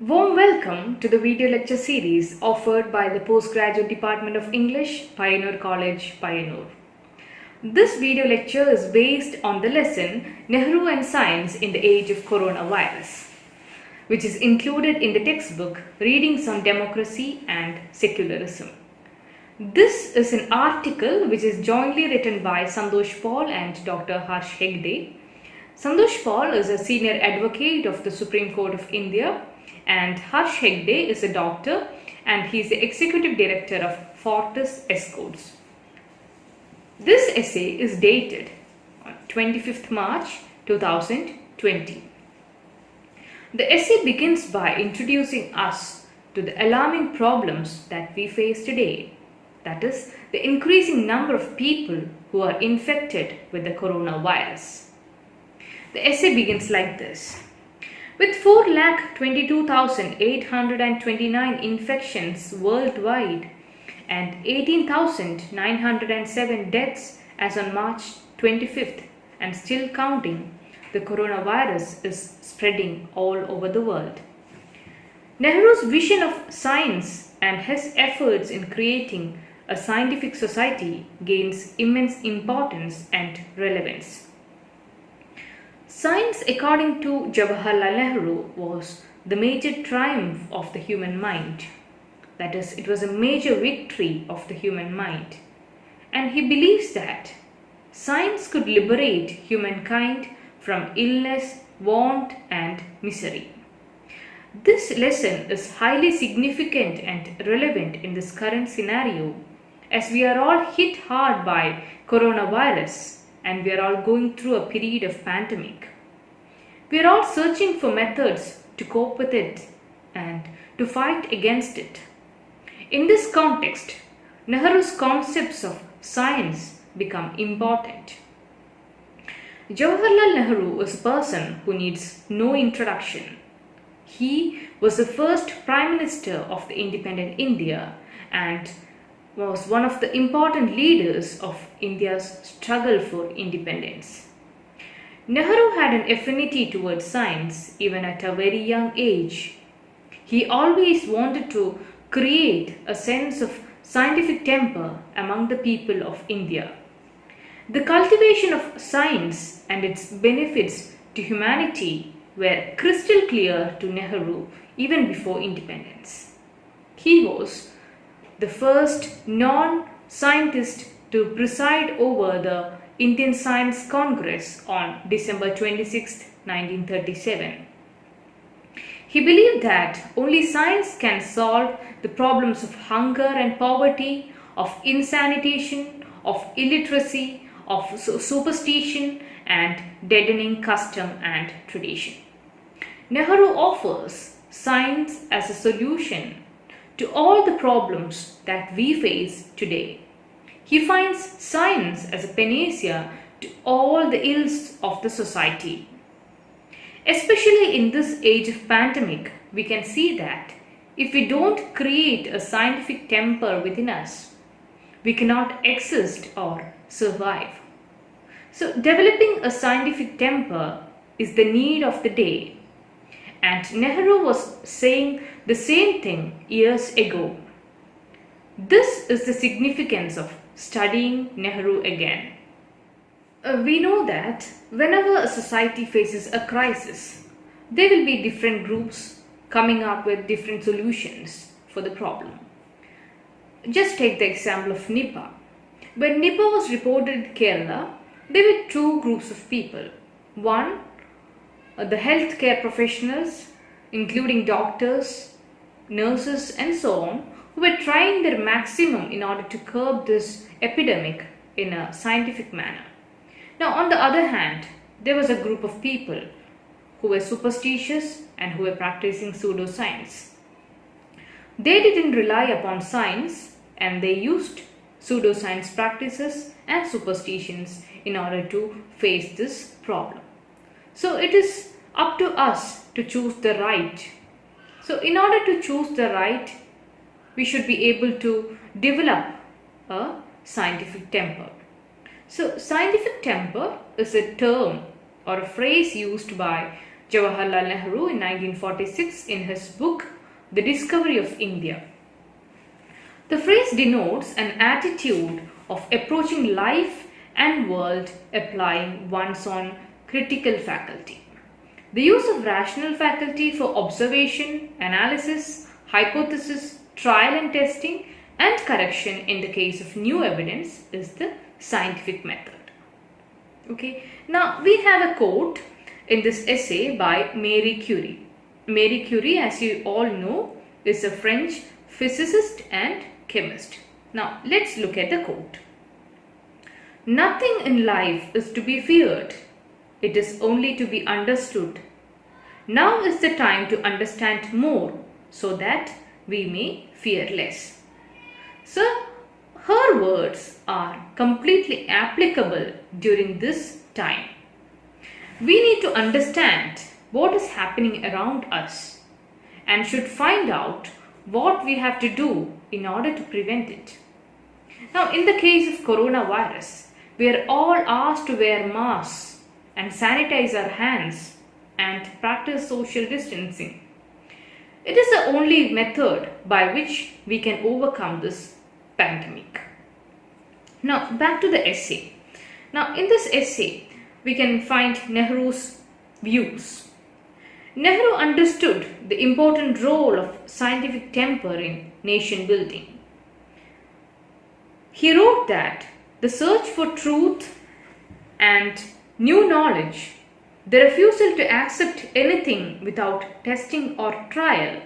Warm welcome to the video lecture series offered by the Postgraduate Department of English, Pioneer College, Pioneer. This video lecture is based on the lesson Nehru and Science in the Age of Coronavirus, which is included in the textbook Readings on Democracy and Secularism. This is an article which is jointly written by Santhosh and Dr. Hegde. Santhosh is a senior advocate of the Supreme Court of India, and Hegde is a doctor and he is the executive director of Fortis Escorts. This essay is dated on 25th March 2020. The essay begins by introducing us to the alarming problems that we face today, that is, the increasing number of people who are infected with the coronavirus. The essay begins like this. With 4,22,829 infections worldwide and 18,907 deaths as on March 25th and still counting, the coronavirus is spreading all over the world. Nehru's vision of science and his efforts in creating a scientific society gains immense importance and relevance. Science, according to Jawaharlal Nehru, was the major triumph of the human mind. That is, it was a major victory of the human mind. And he believes that science could liberate humankind from illness, want, and misery. This lesson is highly significant and relevant in this current scenario, as we are all hit hard by coronavirus and we are all going through a period of pandemic. We are all searching for methods to cope with it and to fight against it. In this context, Nehru's concepts of science become important. Jawaharlal Nehru is a person who needs no introduction. He was the first Prime Minister of the independent India and was one of the important leaders of India's struggle for independence. Nehru had an affinity towards science even at a very young age. He always wanted to create a sense of scientific temper among the people of India. The cultivation of science and its benefits to humanity were crystal clear to Nehru even before independence. He was the first non-scientist to preside over the Indian Science Congress on December 26, 1937. He believed that only science can solve the problems of hunger and poverty, of insanitation, of illiteracy, of superstition and deadening custom and tradition. Nehru offers science as a solution to all the problems that we face today. He finds science as a panacea to all the ills of the society. Especially in this age of pandemic, we can see that if we don't create a scientific temper within us, we cannot exist or survive. So, developing a scientific temper is the need of the day. And Nehru was saying the same thing years ago. This is the significance of studying Nehru again. We know that whenever a society faces a crisis, there will be different groups coming up with different solutions for the problem. Just take the example of Nipah. When Nipah was reported in Kerala, there were two groups of people. One, the healthcare professionals, including doctors, nurses and so on, who were trying their maximum in order to curb this epidemic in a scientific manner. Now, on the other hand, there was a group of people who were superstitious and who were practicing pseudoscience. They didn't rely upon science and they used pseudoscience practices and superstitions in order to face this problem. So, it is up to us to choose the right. So, in order to choose the right, we should be able to develop a scientific temper. So, scientific temper is a term or a phrase used by Jawaharlal Nehru in 1946 in his book The Discovery of India. The phrase denotes an attitude of approaching life and world applying one's own critical faculty. The use of rational faculty for observation, analysis, hypothesis, trial and testing, and correction in the case of new evidence is the scientific method. Okay, now we have a quote in this essay by Marie Curie. Marie Curie, as you all know, is a French physicist and chemist. Now let's look at the quote. Nothing in life is to be feared. It is only to be understood. Now is the time to understand more so that we may fear less. So, her words are completely applicable during this time. We need to understand what is happening around us and should find out what we have to do in order to prevent it. Now, in the case of coronavirus, we are all asked to wear masks and sanitize our hands and practice social distancing. It is the only method by which we can overcome this pandemic. Now, back to the essay. Now, in this essay, we can find Nehru's views. Nehru understood the important role of scientific temper in nation building. He wrote that the search for truth and new knowledge, the refusal to accept anything without testing or trial,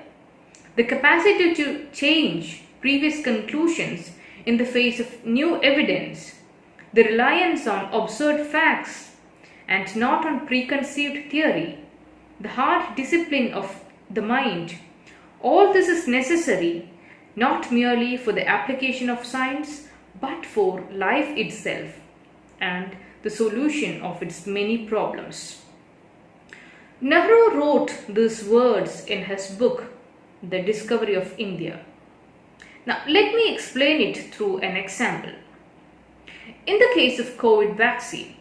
the capacity to change previous conclusions in the face of new evidence, the reliance on observed facts and not on preconceived theory, the hard discipline of the mind, all this is necessary not merely for the application of science but for life itself and the solution of its many problems. Nehru wrote these words in his book, The Discovery of India. Now, let me explain it through an example. In the case of COVID vaccine,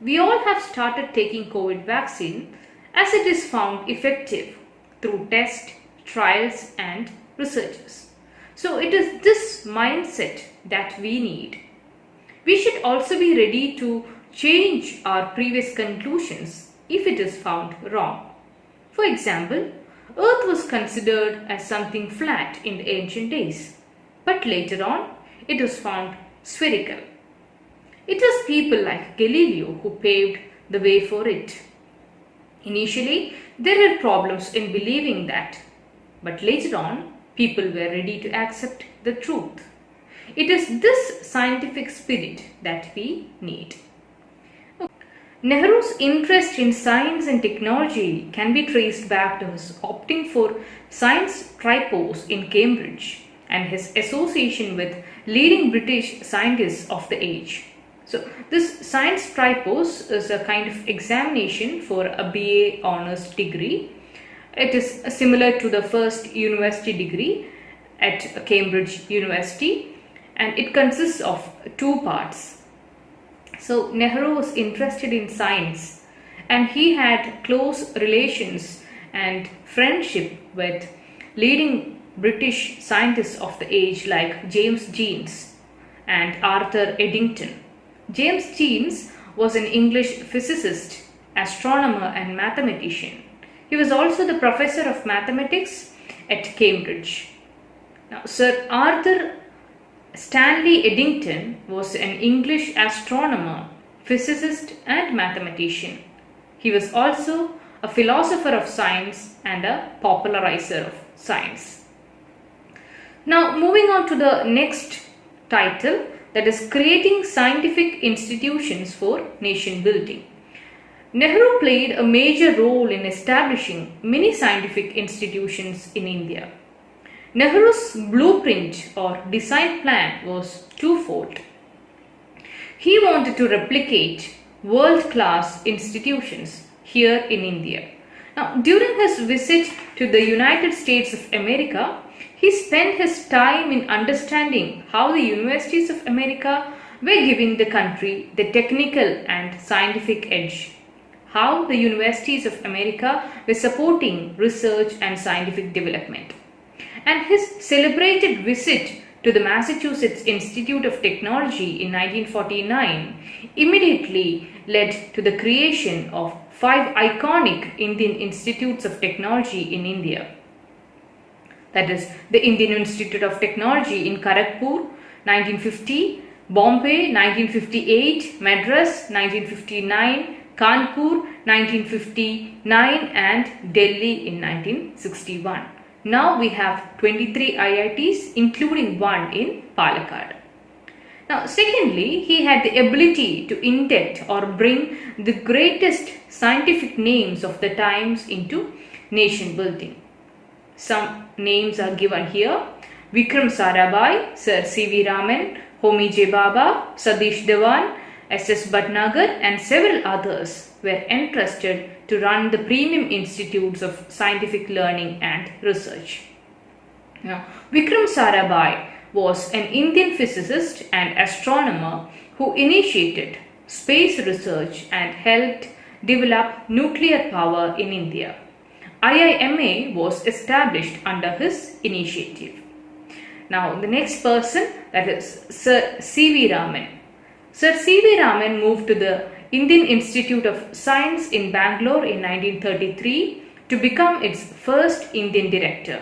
we all have started taking COVID vaccine as it is found effective through tests, trials and researches. So it is this mindset that we need. We should also be ready to change our previous conclusions if it is found wrong. For example, Earth was considered as something flat in the ancient days, but later on it was found spherical. It was people like Galileo who paved the way for it. Initially, there were problems in believing that, but later on, people were ready to accept the truth. It is this scientific spirit that we need. Nehru's interest in science and technology can be traced back to his opting for science Tripos in Cambridge and his association with leading British scientists of the age. So, this science Tripos is a kind of examination for a BA honours degree. It is similar to the first university degree at Cambridge University, and it consists of two parts. So, Nehru was interested in science and he had close relations and friendship with leading British scientists of the age like James Jeans and Arthur Eddington. James Jeans was an English physicist, astronomer and mathematician. He was also the professor of mathematics at Cambridge. Now, Sir Arthur Stanley Eddington was an English astronomer, physicist and mathematician. He was also a philosopher of science and a popularizer of science. Now, moving on to the next title, that is Creating Scientific Institutions for Nation Building. Nehru played a major role in establishing many scientific institutions in India. Nehru's blueprint or design plan was twofold. He wanted to replicate world-class institutions here in India. Now, during his visit to the United States of America, he spent his time in understanding how the universities of America were giving the country the technical and scientific edge, how the universities of America were supporting research and scientific development. And his celebrated visit to the Massachusetts Institute of Technology in 1949 immediately led to the creation of 5 iconic Indian institutes of technology in India. That is, the Indian Institute of Technology in Kharagpur 1950, Bombay 1958, Madras 1959, Kanpur 1959 and Delhi in 1961. Now we have 23 IITs including one in Palakkad. Now secondly, he had the ability to induct or bring the greatest scientific names of the times into nation building. Some names are given here: Vikram Sarabhai, Sir C.V. Raman, Homi J. Bhabha, Satish Dhawan, S.S. Bhatnagar and several others were entrusted to run the premium institutes of scientific learning and research. Now, Vikram Sarabhai was an Indian physicist and astronomer who initiated space research and helped develop nuclear power in India. IIMA was established under his initiative. Now, the next person, that is Sir C.V. Raman. Sir C.V. Raman moved to the Indian Institute of Science in Bangalore in 1933 to become its first Indian director.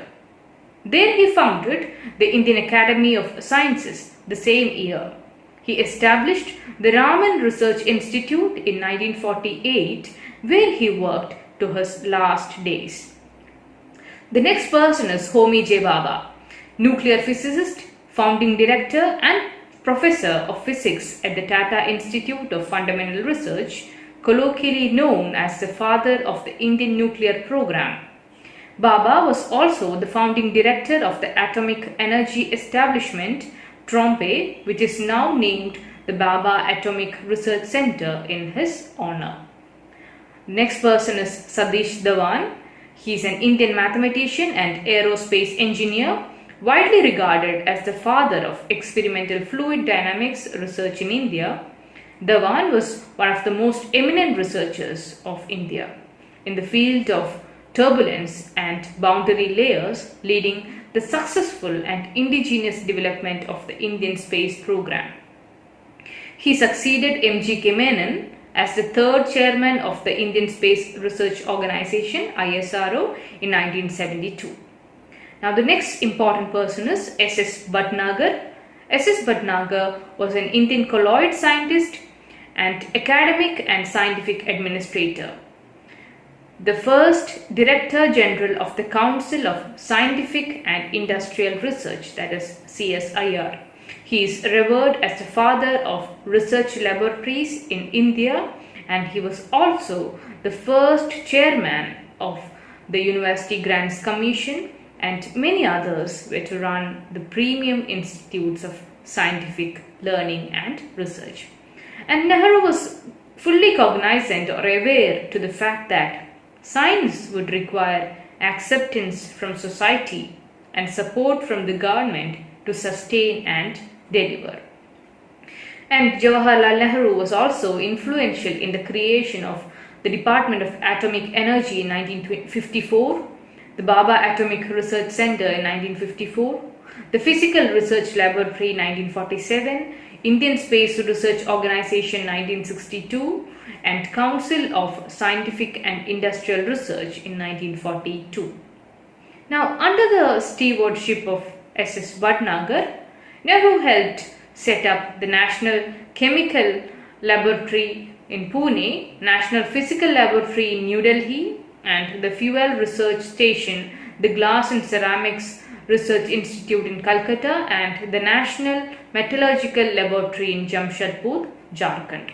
There he founded the Indian Academy of Sciences the same year. He established the Raman Research Institute in 1948, where he worked to his last days. The next person is Homi J. Bhabha, nuclear physicist, founding director and professor of physics at the Tata Institute of Fundamental Research, colloquially known as the father of the Indian nuclear program. Bhabha was also the founding director of the Atomic Energy Establishment, Trompe, which is now named the Bhabha Atomic Research Center in his honor. Next person is Satish Dhawan. He is an Indian mathematician and aerospace engineer, widely regarded as the father of experimental fluid dynamics research in India. Dhawan was one of the most eminent researchers of India in the field of turbulence and boundary layers, leading the successful and indigenous development of the Indian space program. He succeeded M.G.K. Menon as the third chairman of the Indian Space Research Organization ISRO in 1972. Now the next important person is S.S. Bhatnagar. S.S. Bhatnagar was an Indian colloid scientist and academic and scientific administrator. The first Director General of the Council of Scientific and Industrial Research, that is CSIR. He is revered as the father of research laboratories in India, and he was also the first chairman of the University Grants Commission, and many others were to run the premium institutes of scientific learning and research. And Nehru was fully cognizant or aware to the fact that science would require acceptance from society and support from the government to sustain and deliver. And Jawaharlal Nehru was also influential in the creation of the Department of Atomic Energy in 1954, the Bhabha Atomic Research Center in 1954, the Physical Research Laboratory in 1947, Indian Space Research Organization 1962, and Council of Scientific and Industrial Research in 1942. Now, under the stewardship of S.S. Bhatnagar, Nehru helped set up the National Chemical Laboratory in Pune, National Physical Laboratory in New Delhi, and the Fuel Research Station, the Glass and Ceramics Research Institute in Calcutta, and the National Metallurgical Laboratory in Jamshedpur, Jharkhand.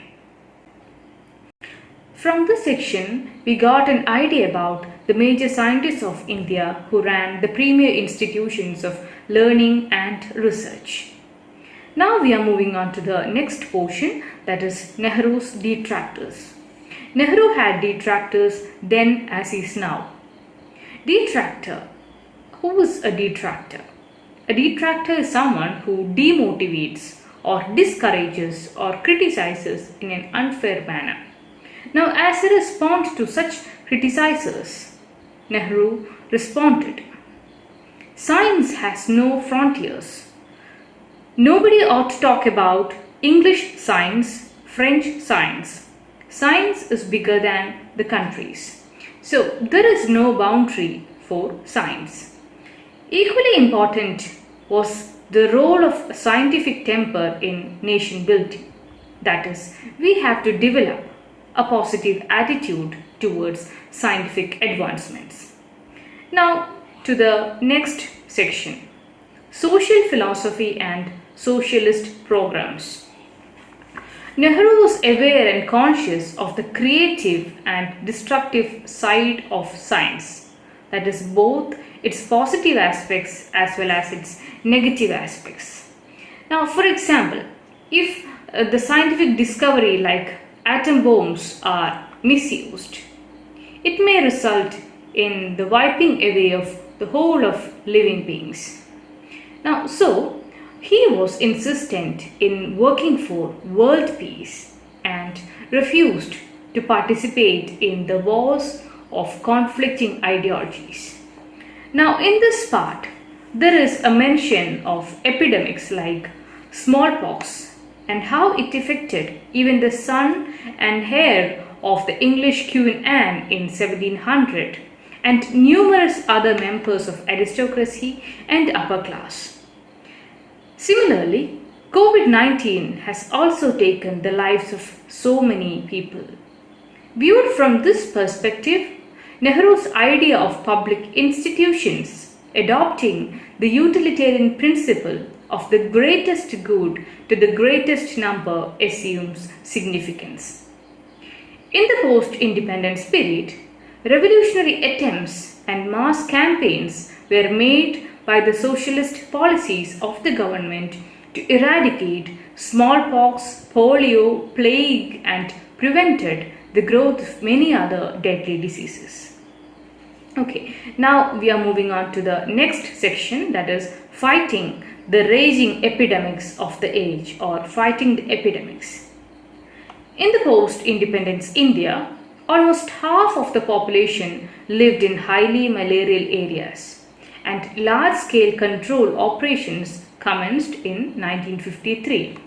From this section, we got an idea about the major scientists of India who ran the premier institutions of learning and research. Now we are moving on to the next portion, that is Nehrus Distractors. Nehru had detractors then as is now. Detractor. Who is a detractor? A detractor is someone who demotivates or discourages or criticizes in an unfair manner. Now, as a response to such criticizers, Nehru responded, "Science has no frontiers. Nobody ought to talk about English science, French science. Science is bigger than the countries. So there is no boundary for science." Equally important was the role of scientific temper in nation building. That is, we have to develop a positive attitude towards scientific advancements. Now to the next section, social philosophy and socialist programs. Nehru was aware and conscious of the creative and destructive side of science, that is, both its positive aspects as well as its negative aspects. Now, for example, if the scientific discovery like atom bombs are misused, it may result in the wiping away of the whole of living beings. Now, so he was insistent in working for world peace and refused to participate in the wars of conflicting ideologies. Now, in this part, there is a mention of epidemics like smallpox and how it affected even the son and heir of the English Queen Anne in 1700 and numerous other members of aristocracy and upper class. Similarly, COVID-19 has also taken the lives of so many people. Viewed from this perspective, Nehru's idea of public institutions adopting the utilitarian principle of the greatest good to the greatest number assumes significance. In the post-independence period, revolutionary attempts and mass campaigns were made by the socialist policies of the government to eradicate smallpox, polio, plague, and prevented the growth of many other deadly diseases. Okay, now we are moving on to the next section, that is fighting the raging epidemics of the age, or fighting the epidemics. In the post-independence India, almost half of the population lived in highly malarial areas, and large-scale control operations commenced in 1953.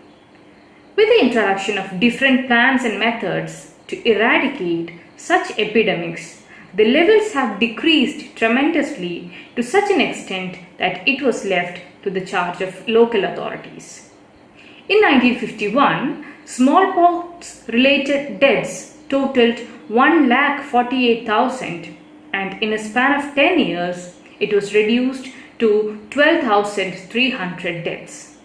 With the introduction of different plans and methods to eradicate such epidemics, the levels have decreased tremendously to such an extent that it was left to the charge of local authorities. In 1951, smallpox-related deaths totaled 1,48,000, and in a span of 10 years, it was reduced to 12,300 deaths.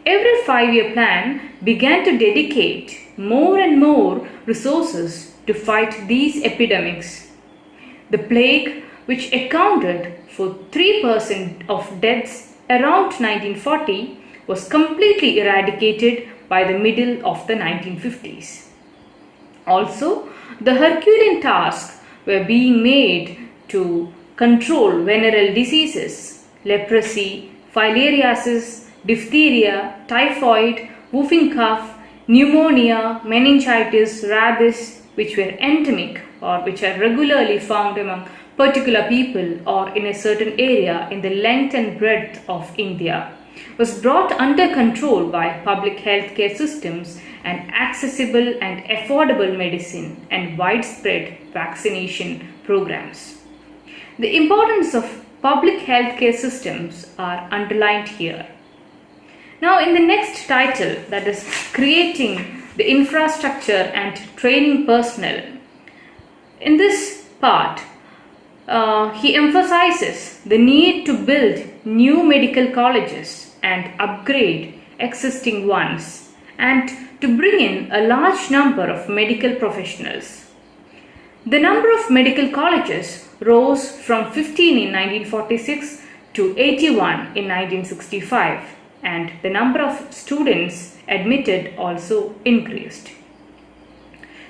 Every 5-year plan began to dedicate more and more resources to fight these epidemics. The plague, which accounted for 3% of deaths around 1940, was completely eradicated by the middle of the 1950s. Also, the Herculean tasks were being made to control venereal diseases, leprosy, filariasis, diphtheria, typhoid, whooping cough, pneumonia, meningitis, rabies, which were endemic or which are regularly found among particular people or in a certain area in the length and breadth of India, was brought under control by public health care systems and accessible and affordable medicine and widespread vaccination programs. The importance of public health care systems are underlined here. Now, in the next title, that is creating the infrastructure and training personnel, in this part, he emphasizes the need to build new medical colleges and upgrade existing ones, and to bring in a large number of medical professionals. The number of medical colleges rose from 15 in 1946 to 81 in 1965, and the number of students admitted also increased.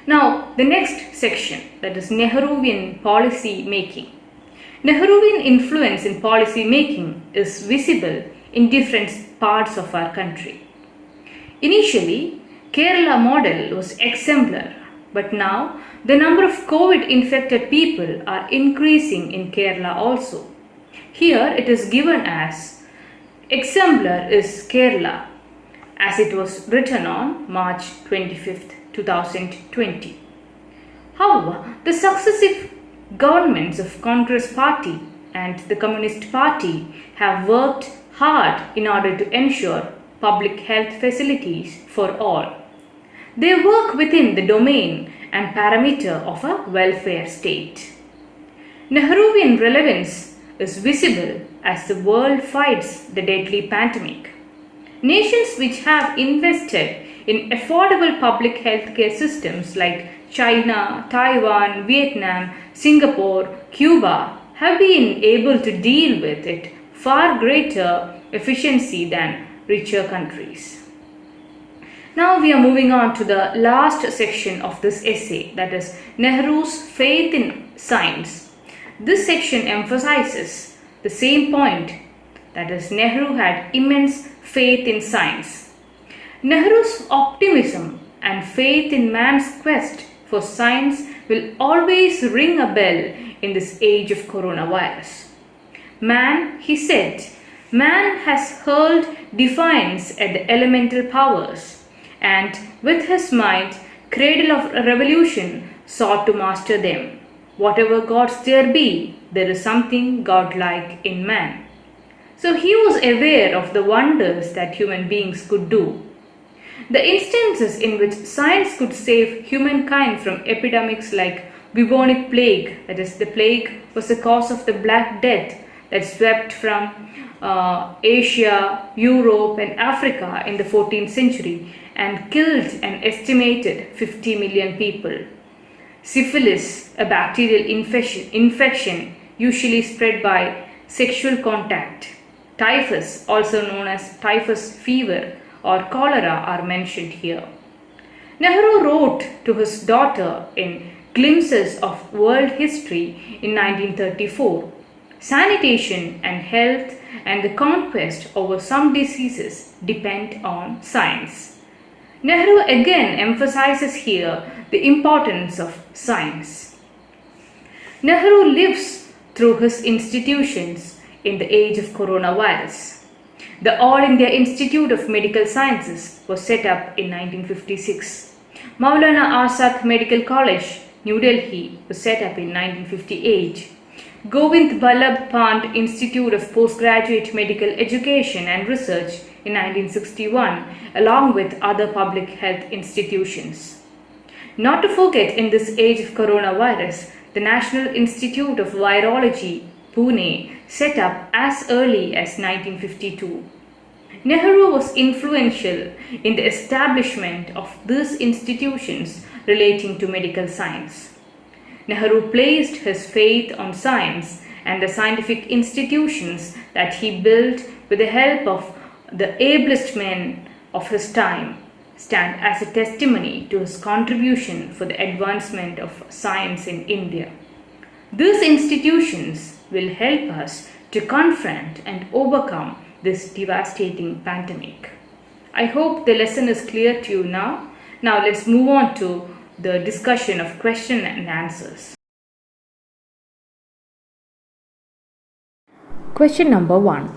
Now, the next section, that is Nehruvian policy making. Nehruvian influence in policy making is visible in different parts of our country. Initially, Kerala model was exemplar, But now the number of COVID infected people are increasing in Kerala also. Here it is given as exemplar is Kerala, as it was written on March 25th, 2020. However, the successive governments of Congress Party and the Communist Party have worked hard in order to ensure public health facilities for all. They work within the domain and parameter of a welfare state. Nehruvian relevance is visible as the world fights the deadly pandemic. Nations which have invested in affordable public healthcare systems like China, Taiwan, Vietnam, Singapore, Cuba have been able to deal with it far greater efficiency than richer countries. Now we are moving on to the last section of this essay, that is Nehru's faith in science. This section emphasizes the same point, that is Nehru had immense faith in science. Nehru's optimism and faith in man's quest for science will always ring a bell in this age of coronavirus. Man, he said, man has hurled defiance at the elemental powers, and with his mind, cradle of revolution, sought to master them. Whatever gods there be, there is something godlike in man. So he was aware of the wonders that human beings could do. The instances in which science could save humankind from epidemics like bubonic plague, that is, the plague was the cause of the Black Death that swept from Asia, Europe, and Africa in the 14th century and killed an estimated 50 million people. Syphilis, a bacterial infection usually spread by sexual contact. Typhus, also known as typhus fever or cholera, are mentioned here. Nehru wrote to his daughter in Glimpses of World History in 1934, sanitation and health and the conquest over some diseases depend on science. Nehru again emphasizes here the importance of science. Nehru lives through his institutions in the age of coronavirus. The All India Institute of Medical Sciences was set up in 1956. Maulana Azad Medical College, New Delhi, was set up in 1958. Govind Ballabh Pant Institute of Postgraduate Medical Education and Research in 1961, along with other public health institutions. Not to forget, in this age of coronavirus, the National Institute of Virology, Pune, set up as early as 1952. Nehru was influential in the establishment of these institutions relating to medical science. Nehru placed his faith on science and the scientific institutions that he built with the help of the ablest men of his time stand as a testimony to his contribution for the advancement of science in India. These institutions will help us to confront and overcome this devastating pandemic. I hope the lesson is clear to you now. Now let's move on to the discussion of question and answers. Question number 1.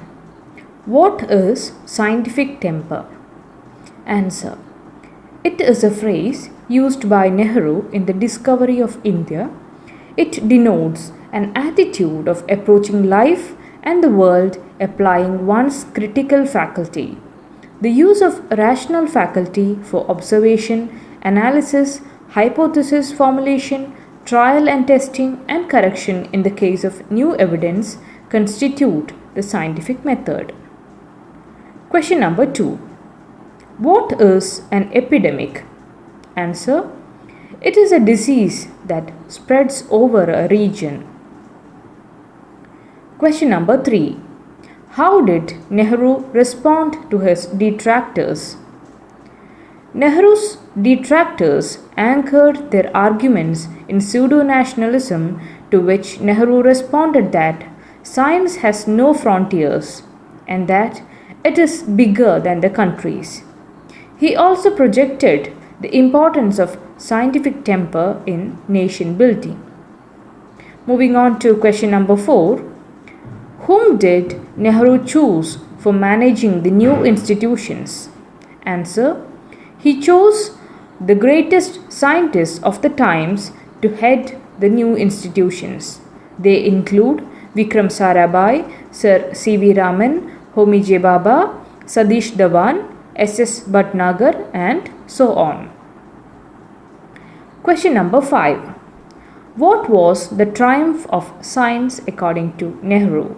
What is scientific temper? Answer. It is a phrase used by Nehru in the discovery of India. It denotes an attitude of approaching life and the world applying one's critical faculty. The use of rational faculty for observation, analysis, hypothesis formulation, trial and testing, and correction in the case of new evidence constitute the scientific method. Question number 2. What is an epidemic? Answer. It is a disease that spreads over a region. Question number 3. How did Nehru respond to his detractors? Nehru's detractors anchored their arguments in pseudo-nationalism, to which Nehru responded that science has no frontiers and that it is bigger than the countries. He also projected the importance of scientific temper in nation building. Moving on to question number 4. Whom did Nehru choose for managing the new institutions? Answer. He chose the greatest scientists of the times to head the new institutions. They include Vikram Sarabhai, Sir C.V. Raman, Homi J. Bhabha, Satish Dhawan, S.S. Bhatnagar, and so on. Question number 5. What was the triumph of science according to Nehru?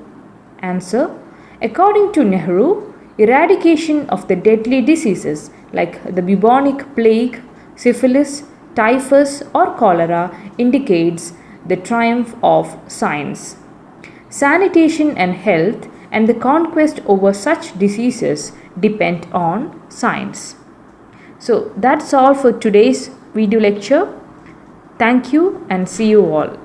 Answer. According to Nehru, eradication of the deadly diseases like the bubonic plague, syphilis, typhus, or cholera indicates the triumph of science. Sanitation and health and the conquest over such diseases depend on science. So that's all for today's video lecture. Thank you and see you all.